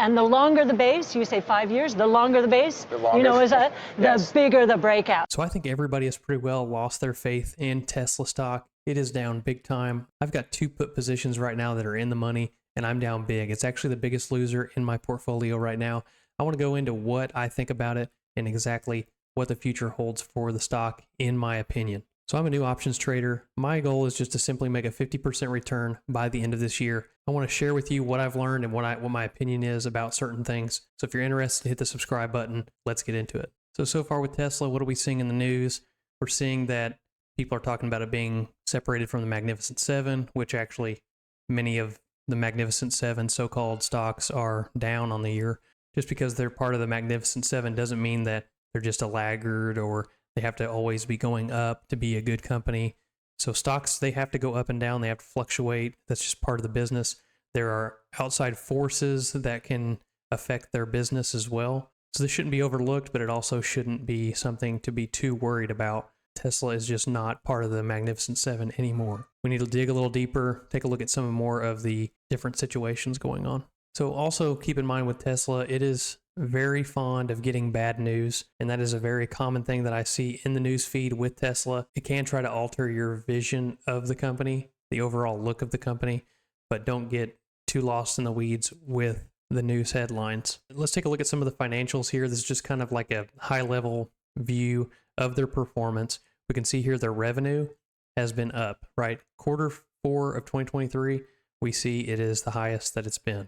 And the longer the base, you say 5 years, the longer the base, the bigger the breakout. So I think everybody has pretty well lost their faith in Tesla stock. It is down big time. I've got 2 put positions right now that are in the money, and I'm down big. It's actually the biggest loser in my portfolio right now. I want to go into what I think about it and exactly what the future holds for the stock, in my opinion. So I'm a new options trader. My goal is just to simply make a 50% return by the end of this year. I want to share with you what I've learned and what my opinion is about certain things. So if you're interested, hit the subscribe button. Let's get into it. So far with Tesla, what are we seeing in the news? We're seeing that people are talking about it being separated from the Magnificent Seven, which actually many of the Magnificent Seven so-called stocks are down on the year. Just because they're part of the Magnificent Seven doesn't mean that they're just a laggard or they have to always be going up to be a good company. So stocks, they have to go up and down. They have to fluctuate. That's just part of the business. There are outside forces that can affect their business as well. So this shouldn't be overlooked, but it also shouldn't be something to be too worried about. Tesla is just not part of the Magnificent Seven anymore. We need to dig a little deeper, take a look at some more of the different situations going on. So also keep in mind with Tesla, it is very fond of getting bad news, and that is a very common thing that I see in the news feed with Tesla. It can try to alter your vision of the company, the overall look of the company, but don't get too lost in the weeds with the news headlines. Let's take a look at some of the financials here. This is just kind of like a high-level view of their performance. We can see here their revenue has been up, right? Quarter 4 of 2023, we see it is the highest that it's been.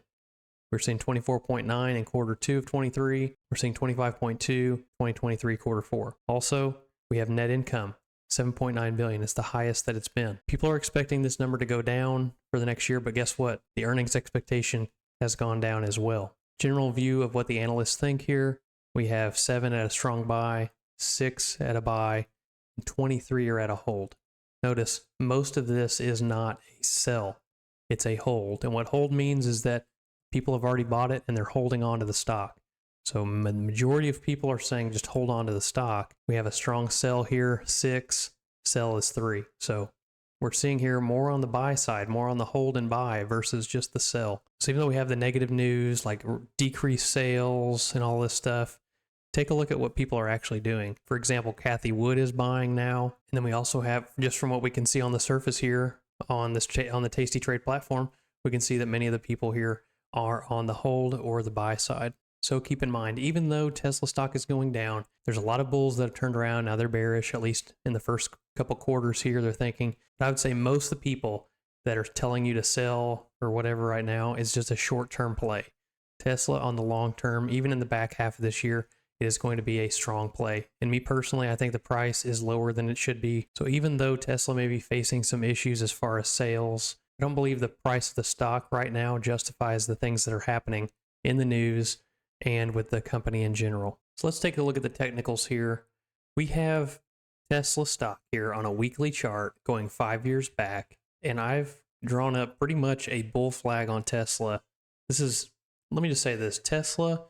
We're seeing 24.9 in quarter 2 of 23. We're seeing 25.2, 2023 quarter 4. Also, we have net income, 7.9 billion. It's the highest that it's been. People are expecting this number to go down for the next year, but guess what? The earnings expectation has gone down as well. General view of what the analysts think here. We have 7 at a strong buy, 6 at a buy, and 23 are at a hold. Notice most of this is not a sell. It's a hold. And what hold means is that people have already bought it and they're holding on to the stock. So the majority of people are saying just hold on to the stock. We have a strong sell here, 6, sell is 3. So we're seeing here more on the buy side, more on the hold and buy versus just the sell. So even though we have the negative news like decreased sales and all this stuff, take a look at what people are actually doing. For example, Cathie Wood is buying now. And then we also have, just from what we can see on the surface here on the TastyTrade platform, we can see that many of the people here are on the hold or the buy side. So keep in mind, even though Tesla stock is going down, there's a lot of bulls that have turned around. Now they're bearish, at least in the first couple quarters here, they're thinking. But I would say most of the people that are telling you to sell or whatever right now is just a short-term play. Tesla on the long term, even in the back half of this year, it is going to be a strong play. And me personally, I think the price is lower than it should be. So even though Tesla may be facing some issues as far as sales, I don't believe the price of the stock right now justifies the things that are happening in the news and with the company in general. So let's take a look at the technicals here. We have Tesla stock here on a weekly chart going 5 years back, and I've drawn up pretty much a bull flag on Tesla. This is, let me just say this, Tesla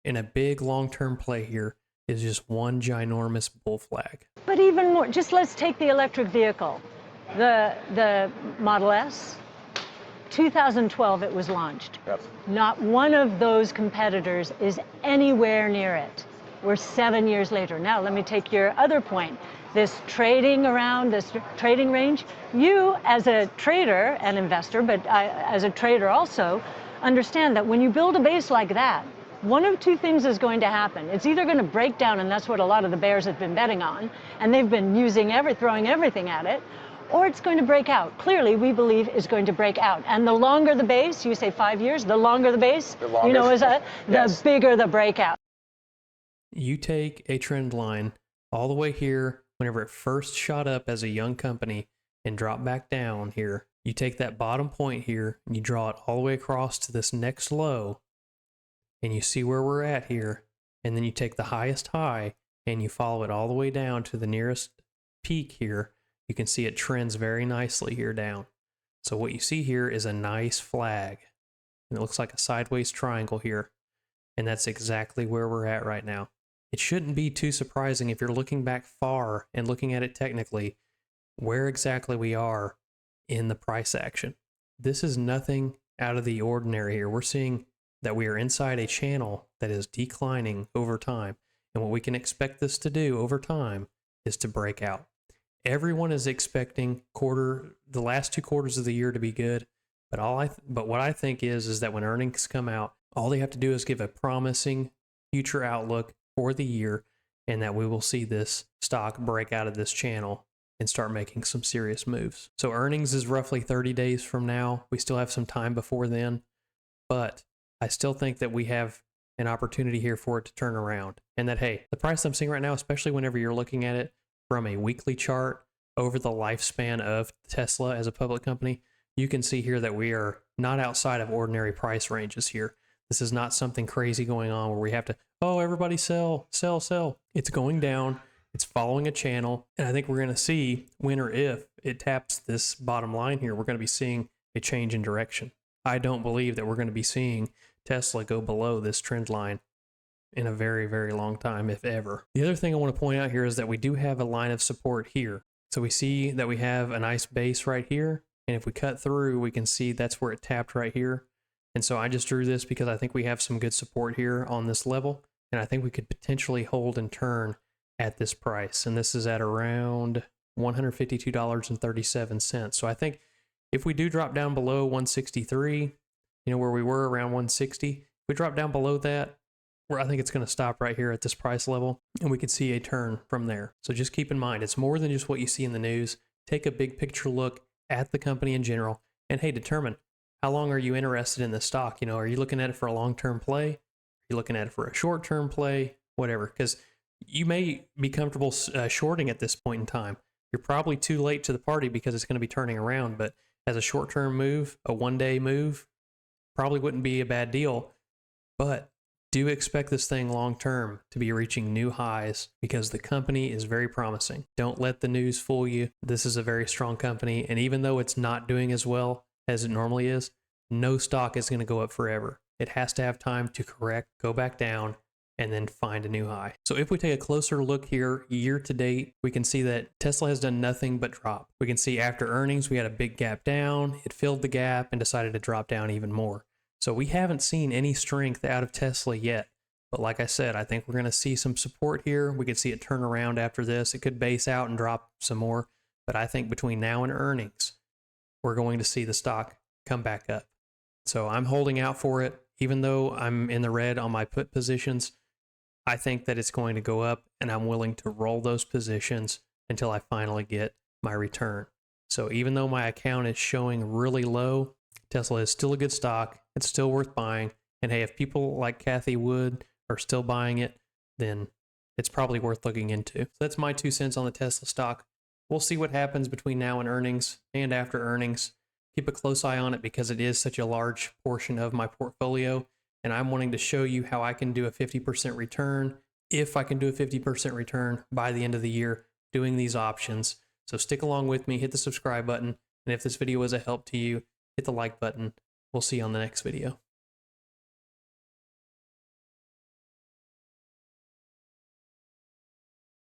in a big long-term play here is just one ginormous bull flag. But even more, just let's take the electric vehicle. The Model S, 2012 it was launched. Yep. Not one of those competitors is anywhere near it. We're 7 years later. Now let me take your other point. This trading around, this trading range, you as a trader and investor, but as a trader also, understand that when you build a base like that, one of two things is going to happen. It's either going to break down, and that's what a lot of the bears have been betting on, and they've been throwing everything at it, or it's going to break out. Clearly, we believe is going to break out. And the longer the base, you say 5 years, the longer the base, the bigger the breakout. You take a trend line all the way here, whenever it first shot up as a young company and dropped back down here, you take that bottom point here and you draw it all the way across to this next low, and you see where we're at here, and then you take the highest high and you follow it all the way down to the nearest peak here. You can see it trends very nicely here down. So what you see here is a nice flag, and it looks like a sideways triangle here, and that's exactly where we're at right now. It shouldn't be too surprising if you're looking back far and looking at it technically, where exactly we are in the price action. This is nothing out of the ordinary here. We're seeing that we are inside a channel that is declining over time. And what we can expect this to do over time is to break out. Everyone is expecting the last 2 quarters of the year to be good. But what I think is that when earnings come out, all they have to do is give a promising future outlook for the year, and that we will see this stock break out of this channel and start making some serious moves. So earnings is roughly 30 days from now. We still have some time before then, but I still think that we have an opportunity here for it to turn around. And that, hey, the price I'm seeing right now, especially whenever you're looking at it from a weekly chart over the lifespan of Tesla as a public company, you can see here that we are not outside of ordinary price ranges here. This is not something crazy going on where we have to, oh, everybody sell, sell, sell. It's going down. It's following a channel. And I think we're going to see when or if it taps this bottom line here, we're going to be seeing a change in direction. I don't believe that we're going to be seeing Tesla go below this trend line in a very, very long time, if ever. The other thing I want to point out here is that we do have a line of support here. So we see that we have a nice base right here. And if we cut through, we can see that's where it tapped right here. And so I just drew this because I think we have some good support here on this level. And I think we could potentially hold and turn at this price. And this is at around $152.37. So I think if we do drop down below 163, where we were around 160, if we drop down below that, where I think it's going to stop right here at this price level, and we could see a turn from there. So just keep in mind, it's more than just what you see in the news. Take a big picture look at the company in general, and hey, determine how long are you interested in the stock. Are you looking at it for a long-term play? Are you looking at it for a short-term play? Whatever, because you may be comfortable shorting at this point in time. You're probably too late to the party because it's going to be turning around, but as a short-term move, a one-day move, probably wouldn't be a bad deal. But do expect this thing long-term to be reaching new highs because the company is very promising. Don't let the news fool you. This is a very strong company, and even though it's not doing as well as it normally is, no stock is going to go up forever. It has to have time to correct, go back down, and then find a new high. So if we take a closer look here, year to date, we can see that Tesla has done nothing but drop. We can see after earnings, we had a big gap down. It filled the gap and decided to drop down even more. So we haven't seen any strength out of Tesla yet. But like I said, I think we're going to see some support here. We could see it turn around after this. It could base out and drop some more. But I think between now and earnings, we're going to see the stock come back up. So I'm holding out for it. Even though I'm in the red on my put positions, I think that it's going to go up, and I'm willing to roll those positions until I finally get my return. So even though my account is showing really low, Tesla is still a good stock. It's still worth buying. And hey, if people like Cathie Wood are still buying it, then it's probably worth looking into. So that's my 2 cents on the Tesla stock. We'll see what happens between now and earnings and after earnings. Keep a close eye on it because it is such a large portion of my portfolio. And I'm wanting to show you how I can do a 50% return, if I can do a 50% return by the end of the year doing these options. So stick along with me, hit the subscribe button. And if this video was a help to you, hit the like button. We'll see you on the next video.